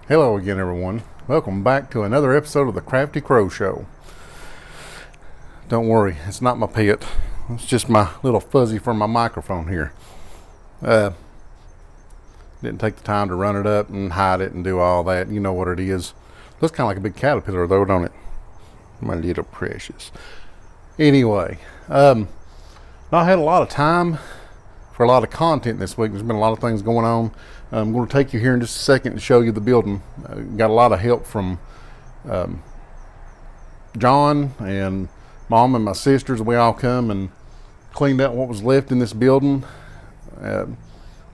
Hello again, everyone. Welcome back to another episode of the Crafty Crow Show. Don't worry, it's not my pet. It's just my little fuzzy from my microphone here. Didn't take the time to run it up and hide it and do all that. You know what it is. Looks kind of like a big caterpillar though, don't it? My little precious. Anyway, not had a lot of time for a lot of content this week. There's been a lot of things going on. I'm going to take you here in just a second to show you the building. Got a lot of help from John and Mom and my sisters. We all come and cleaned out what was left in this building.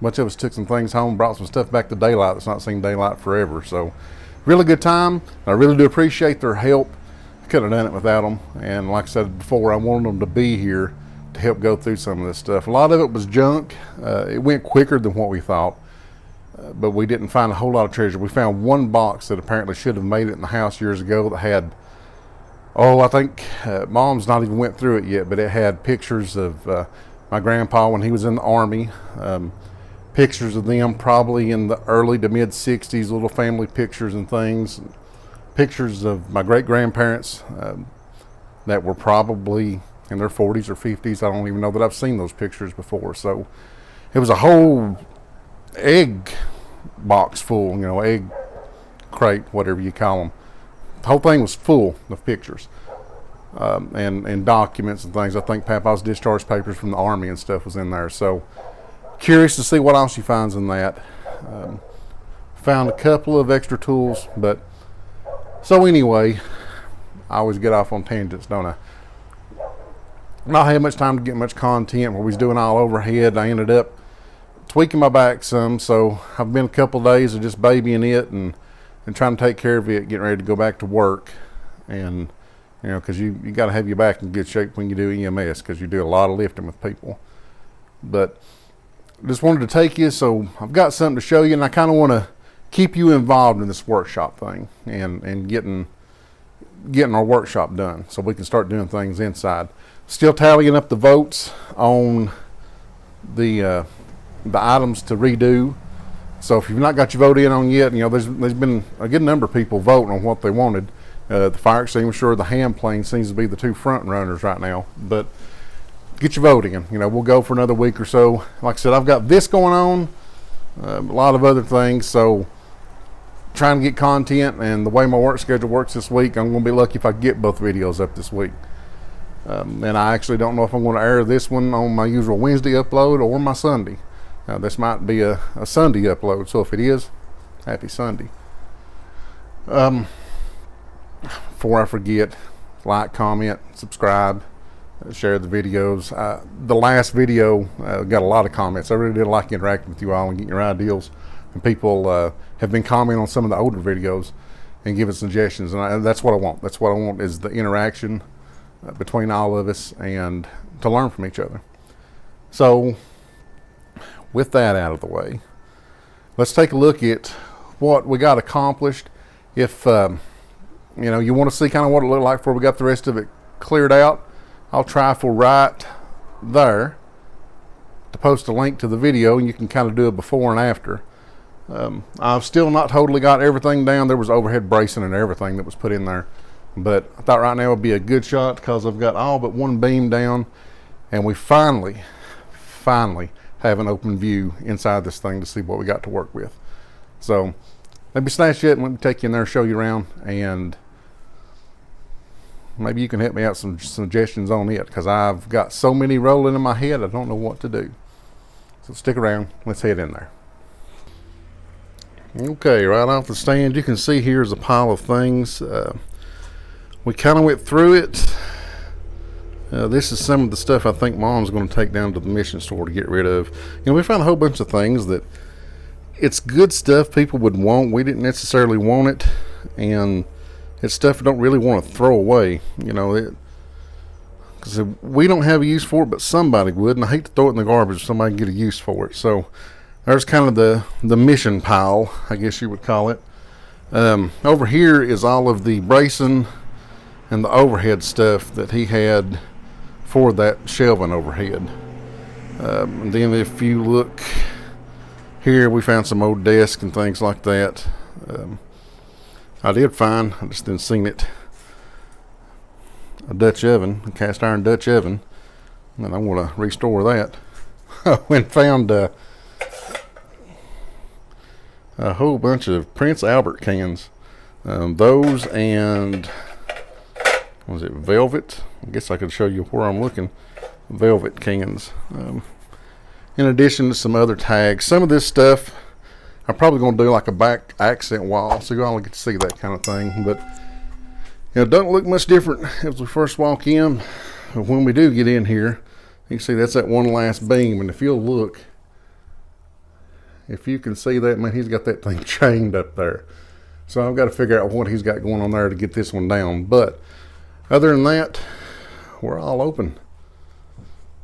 Much of us took some things home, brought some stuff back to daylight that's not seen daylight forever. So really good time. I really do appreciate their help. I couldn't have done it without them. And like I said before, I wanted them to be here to help go through some of this stuff. A lot of it was junk. It went quicker than what we thought. But we didn't find a whole lot of treasure. We found one box that apparently should have made it in the house years ago that had, I think Mom's not even went through it yet, but it had pictures of my grandpa when he was in the Army, pictures of them probably in the early to mid 60s, little family pictures and things, pictures of my great-grandparents that were probably in their 40s or 50s. I don't even know that I've seen those pictures before. So it was a whole egg box full, egg crate, whatever you call them. The whole thing was full of pictures and documents and things. I think Papa's discharge papers from the Army and stuff was in there. So curious to see what else she finds in that. Found a couple of extra tools, but so anyway, I always get off on tangents, don't I? Not had much time to get much content. Where we was doing all overhead, I ended up tweaking my back some, so I've been a couple of days of just babying it and trying to take care of it, getting ready to go back to work. And because you got to have your back in good shape when you do EMS, because you do a lot of lifting with people. But just wanted to take you, so I've got something to show you, and I kind of want to keep you involved in this workshop thing and getting our workshop done so we can start doing things inside. Still tallying up the votes on the items to redo. So if you've not got your vote in on yet, there's been a good number of people voting on what they wanted. The fire extinguisher, the hand plane seems to be the two front runners right now. But get your vote in. We'll go for another week or so. Like I said, I've got this going on, a lot of other things. So trying to get content, and the way my work schedule works this week, I'm going to be lucky if I get both videos up this week. And I actually don't know if I'm going to air this one on my usual Wednesday upload or my Sunday. This might be a Sunday upload, so if it is, happy Sunday. Before I forget, like, comment, subscribe, share the videos. The last video got a lot of comments. I really did like interacting with you all and getting your ideas. And people have been commenting on some of the older videos and giving suggestions, and that's what I want. That's what I want, is the interaction between all of us and to learn from each other. So with that out of the way, let's take a look at what we got accomplished. If you want to see kind of what it looked like before we got the rest of it cleared out, I'll try for right there to post a link to the video, and you can kind of do a before and after. I've still not totally got everything down. There was overhead bracing and everything that was put in there, but I thought right now would be a good shot because I've got all but one beam down, and we finally have an open view inside this thing to see what we got to work with. So let me snatch it and let me take you in there and show you around, and maybe you can help me out some suggestions on it, because I've got so many rolling in my head I don't know what to do. So stick around, let's head in there. Okay, right off the stand you can see here's a pile of things. We kind of went through it. This is some of the stuff I think Mom's going to take down to the mission store to get rid of. We found a whole bunch of things that it's good stuff people would want. We didn't necessarily want it, and it's stuff we don't really want to throw away. Because we don't have a use for it, but somebody would, and I hate to throw it in the garbage if somebody can get a use for it. So there's kind of the mission pile, I guess you would call it. Over here is all of the bracing and the overhead stuff that he had for that shelving overhead. And then if you look here, we found some old desks and things like that. I did find, I just didn't seen it, a Dutch oven, a cast iron Dutch oven, and I want to restore that. I went and found a whole bunch of Prince Albert cans. Those and, was it velvet? I guess I could show you where I'm looking. Velvet cans. In addition to some other tags. Some of this stuff I'm probably going to do like a back accent wall, so you all get to see that kind of thing. But it doesn't look much different as we first walk in. But when we do get in here, you can see that's that one last beam. And if you'll look, if you can see that, man, he's got that thing chained up there. So I've got to figure out what he's got going on there to get this one down. But other than that, we're all open.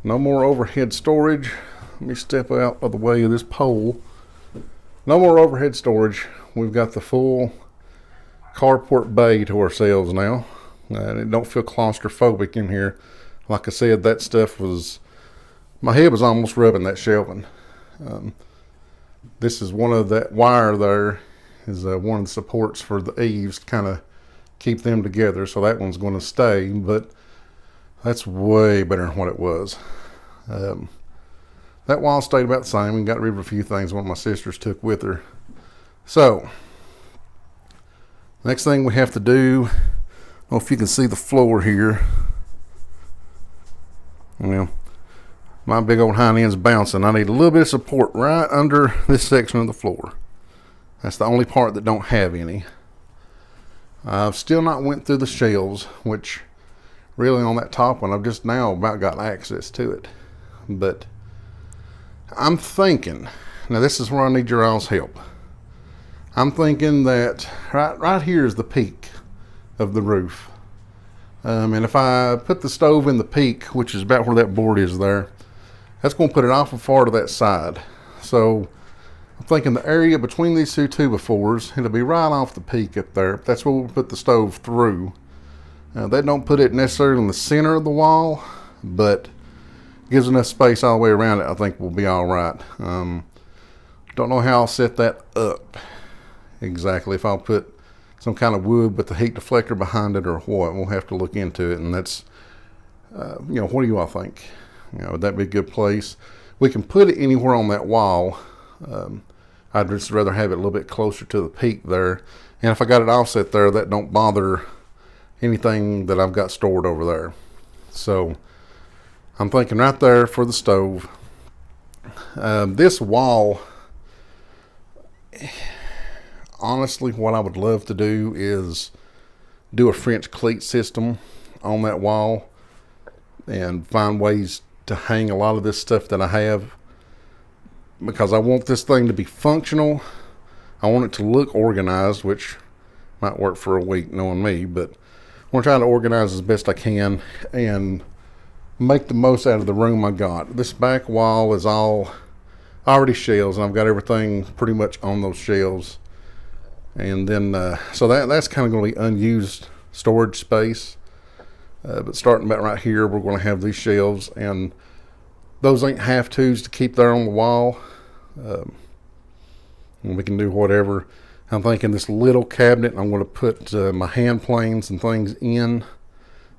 No more overhead storage. Let me step out of the way of this pole. No more overhead storage. We've got the full carport bay to ourselves now. It don't feel claustrophobic in here. Like I said, that stuff was, my head was almost rubbing that shelving. This is one of that wire there is one of the supports for the eaves to kind of keep them together. So that one's going to stay, but that's way better than what it was. That wall stayed about the same. We got rid of a few things one of my sisters took with her. So, next thing we have to do, I don't know if you can see the floor here. Well, my big old hind end's bouncing. I need a little bit of support right under this section of the floor. That's the only part that don't have any. I've still not went through the shelves, which really on that top one, I've just now about got access to it. But I'm thinking, now this is where I need your all's help. I'm thinking that right here is the peak of the roof. And if I put the stove in the peak, which is about where that board is there, that's going to put it awful far to that side. So I'm thinking the area between these two 2x4s, it'll be right off the peak up there. That's where we'll put the stove through. That don't put it necessarily in the center of the wall, but gives enough space all the way around it. I think we'll be all right. Don't know how I'll set that up exactly. If I'll put some kind of wood with the heat deflector behind it or what, we'll have to look into it. And that's, what do you all think? Would that be a good place? We can put it anywhere on that wall. I'd just rather have it a little bit closer to the peak there. And if I got it offset there, that don't bother anything that I've got stored over there. So I'm thinking right there for the stove. This wall, honestly, what I would love to do is do a French cleat system on that wall and find ways to hang a lot of this stuff that I have, because I want this thing to be functional. I want it to look organized, which might work for a week knowing me, but I'm trying to organize as best I can and make the most out of the room I got. This back wall is all already shelves, and I've got everything pretty much on those shelves. And then, so that's kind of going to be unused storage space. But starting about right here, we're going to have these shelves, and those ain't have-tos to keep there on the wall. And we can do whatever. I'm thinking this little cabinet, I'm going to put my hand planes and things in.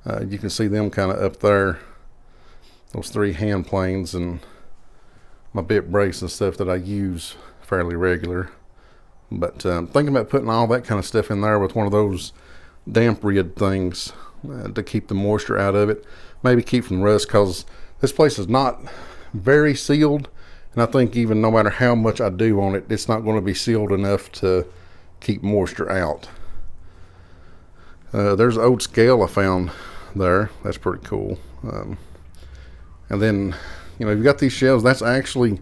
You can see them kind of up there. Those 3 hand planes and my bit brace and stuff that I use fairly regular. But thinking about putting all that kind of stuff in there with one of those damp rid things to keep the moisture out of it. Maybe keep from rust, because this place is not very sealed. And I think even no matter how much I do on it, it's not going to be sealed enough to keep moisture out. There's an old scale I found there. That's pretty cool. And then, you've got these shelves. That's actually,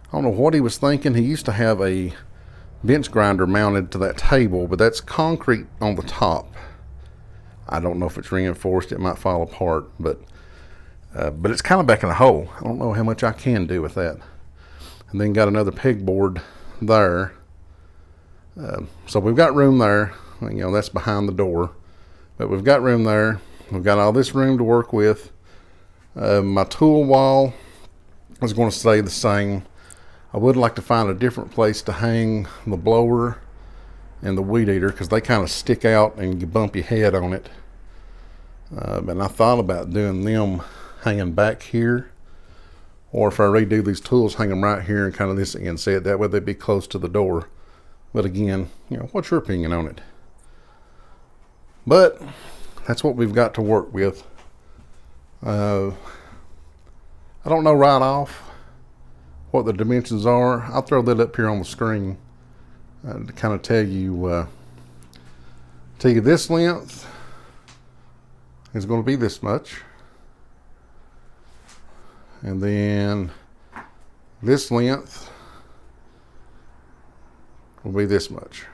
I don't know what he was thinking. He used to have a bench grinder mounted to that table, but that's concrete on the top. I don't know if it's reinforced. It might fall apart, but it's kind of back in a hole. I don't know how much I can do with that. And then got another pegboard there. So we've got room there. That's behind the door. But we've got room there. We've got all this room to work with. My tool wall is going to stay the same. I would like to find a different place to hang the blower. and the weed eater, because they kind of stick out and you bump your head on it. And I thought about doing them hanging back here, or if I redo these tools, hang them right here and kind of this inset. That way they'd be close to the door. But again, what's your opinion on it? But that's what we've got to work with. I don't know right off what the dimensions are. I'll throw that up here on the screen to kind of tell you this length is going to be this much, and then this length will be this much,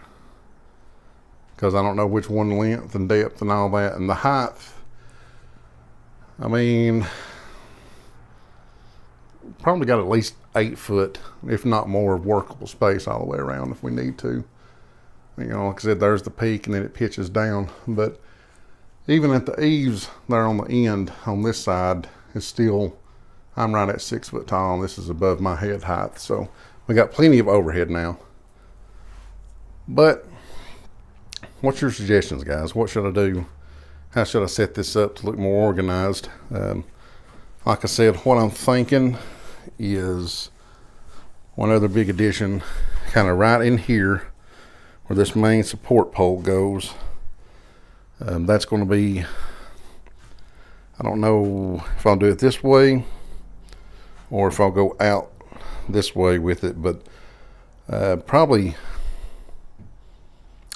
because I don't know which one length and depth and all that, and the height. I mean, probably got at least 8 foot, if not more, of workable space all the way around if we need to. Like I said, there's the peak and then it pitches down. But even at the eaves there on the end on this side is still, I'm right at 6 foot tall, and this is above my head height. So we got plenty of overhead now. But what's your suggestions, guys? What should I do? How should I set this up to look more organized? Like I said, what I'm thinking is one other big addition, kind of right in here where this main support pole goes. That's going to be, I don't know if I'll do it this way or if I'll go out this way with it, but I'm probably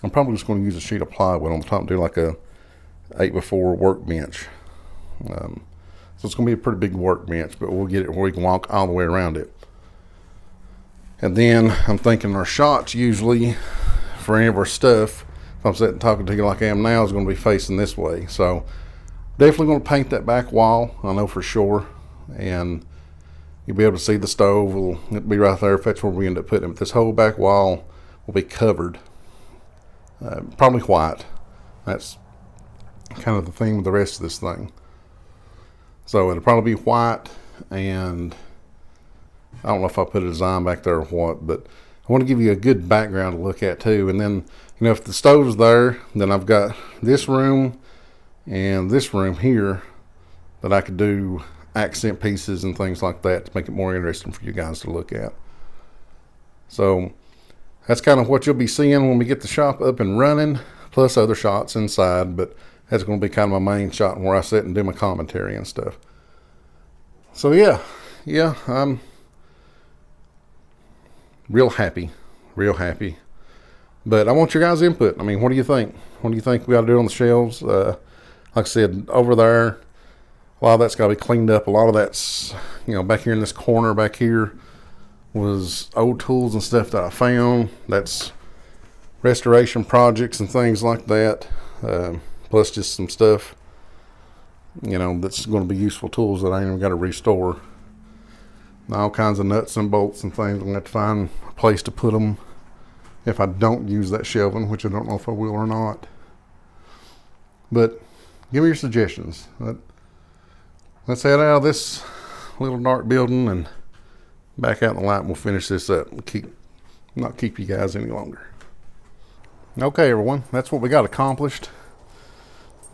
just going to use a sheet of plywood on the top and do like a 8x4 workbench. So it's going to be a pretty big workbench, but we'll get it where we can walk all the way around it. And then I'm thinking our shots usually for any of our stuff, if I'm sitting talking to you like I am now, is going to be facing this way. So definitely going to paint that back wall, I know for sure. And you'll be able to see the stove. It'll be right there if that's where we end up putting it. But this whole back wall will be covered. Probably white. That's kind of the theme of the rest of this thing. So it'll probably be white, and I don't know if I'll put a design back there or what, but I want to give you a good background to look at too. And then, if the stove's there, then I've got this room and this room here that I could do accent pieces and things like that to make it more interesting for you guys to look at. So that's kind of what you'll be seeing when we get the shop up and running, plus other shots inside, but that's going to be kind of my main shot where I sit and do my commentary and stuff. So yeah, I'm real happy. But I want your guys' input. I mean, what do you think? What do you think we ought to do on the shelves? Like I said, over there, a lot of that's got to be cleaned up. A lot of that's, back here in this corner back here was old tools and stuff that I found. That's restoration projects and things like that. Plus just some stuff, that's going to be useful tools that I ain't even got to restore. All kinds of nuts and bolts and things. I'm going to have to find a place to put them if I don't use that shelving, which I don't know if I will or not. But give me your suggestions. Let's head out of this little dark building and back out in the light, and we'll finish this up and not keep you guys any longer. Okay, everyone, that's what we got accomplished.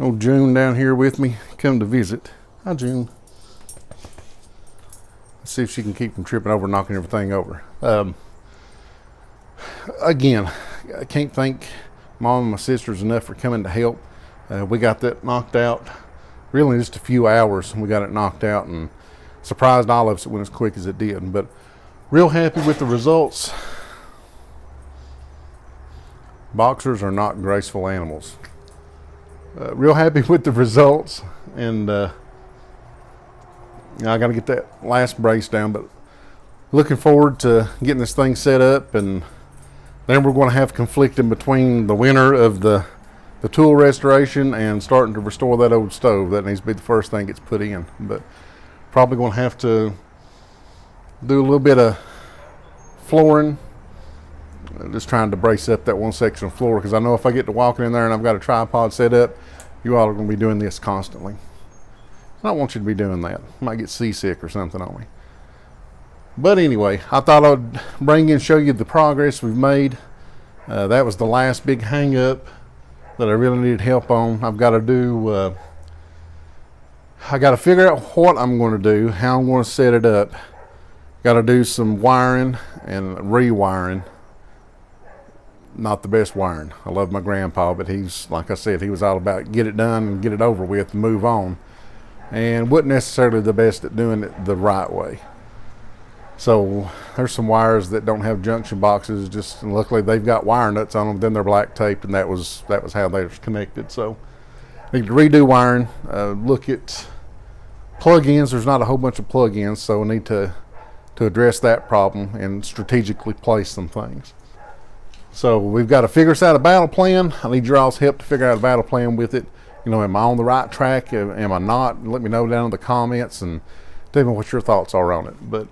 Old June down here with me, come to visit. Hi, June. Let's see if she can keep from tripping over and knocking everything over. Again, I can't thank Mom and my sisters enough for coming to help. We got that knocked out really in just a few hours. We got it knocked out, and surprised all of us it went as quick as it did. But real happy with the results. Boxers are not graceful animals. Real happy with the results, and I got to get that last brace down, but looking forward to getting this thing set up, and then we're going to have conflicting between the winter of the tool restoration and starting to restore that old stove. That needs to be the first thing gets put in, but probably going to have to do a little bit of flooring, just trying to brace up that one section of floor, because I know if I get to walking in there and I've got a tripod set up, you all are going to be doing this constantly. I don't want you to be doing that. I might get seasick or something on me. But anyway, I thought I'd bring in and show you the progress we've made. That was the last big hang up that I really needed help on. I've got to do, I got to figure out what I'm going to do, how I'm going to set it up. Got to do some wiring and rewiring. Not the best wiring. I love my grandpa, but he's, like I said, he was all about get it done and get it over with and move on. And wasn't necessarily the best at doing it the right way. So there's some wires that don't have junction boxes. Just luckily they've got wire nuts on them. Then they're black taped, and that was how they were connected. So I need to redo wiring. Look at plug-ins. There's not a whole bunch of plug-ins, so I need to address that problem and strategically place some things. So we've got to figure out a battle plan. I need your all's help to figure out a battle plan with it. You know, am I on the right track? Am I not? Let me know down in the comments and tell me what your thoughts are on it. But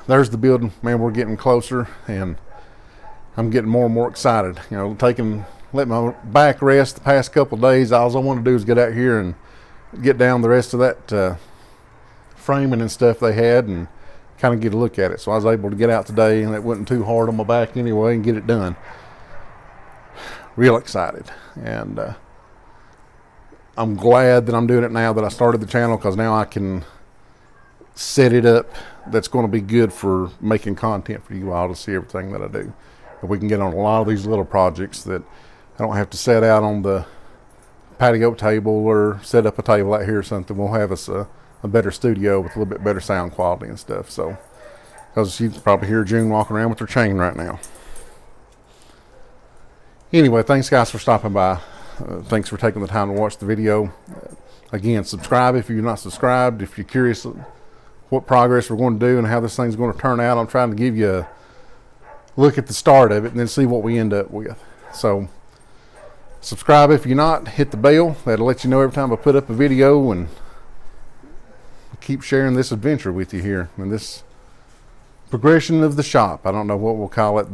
there's the building. Man, we're getting closer, and I'm getting more and more excited. You know, let my back rest the past couple of days. All I want to do is get out here and get down the rest of that framing and stuff they had and kind of get a look at it. So I was able to get out today, and it wasn't too hard on my back anyway, and get it done. Real excited. And I'm glad that I'm doing it now that I started the channel, because now I can set it up that's going to be good for making content for you all to see everything that I do. And we can get on a lot of these little projects that I don't have to set out on the patio table or set up a table out here or something. We'll have us a better studio with a little bit better sound quality and stuff. So, because you can probably hear June walking around with her chain right now. Anyway, thanks guys for stopping by. Thanks for taking the time to watch the video. Again, subscribe if you're not subscribed. If you're curious what progress we're going to do and how this thing's going to turn out, I'm trying to give you a look at the start of it and then see what we end up with. So subscribe if you're not. Hit the bell. That'll let you know every time I put up a video, and keep sharing this adventure with you here and this progression of the shop. I don't know what we'll call it.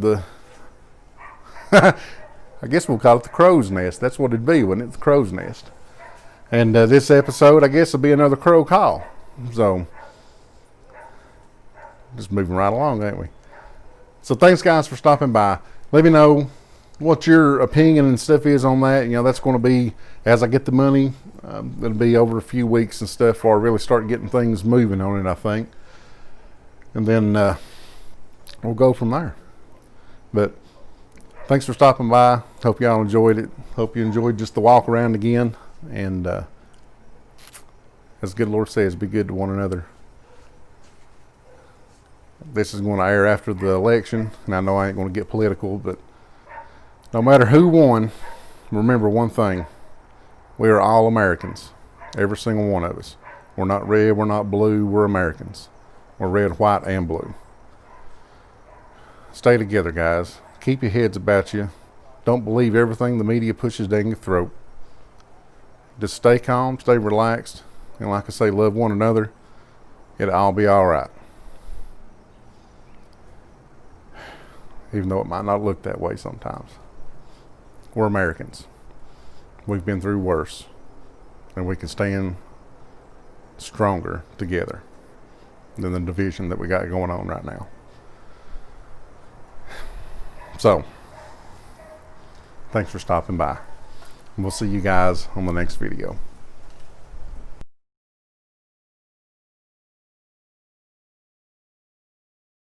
I guess we'll call it the crow's nest. That's what it'd be, wouldn't it? The crow's nest. And this episode, I guess, will be another crow call. So, just moving right along, ain't we? So, thanks, guys, for stopping by. Let me know what your opinion and stuff is on that. You know, that's going to be, as I get the money, it'll be over a few weeks and stuff before I really start getting things moving on it, I think. And then we'll go from there. But thanks for stopping by. Hope y'all enjoyed it. Hope you enjoyed just the walk around again. And as the good Lord says, be good to one another. This is going to air after the election, and I know I ain't going to get political, but no matter who won, remember one thing. We are all Americans. Every single one of us. We're not red, we're not blue, we're Americans. We're red, white, and blue. Stay together, guys. Keep your heads about you. Don't believe everything the media pushes down your throat. Just stay calm, stay relaxed, and like I say, love one another. It'll all be all right. Even though it might not look that way sometimes. We're Americans. We've been through worse, and we can stand stronger together than the division that we got going on right now. So, thanks for stopping by. We'll see you guys on the next video.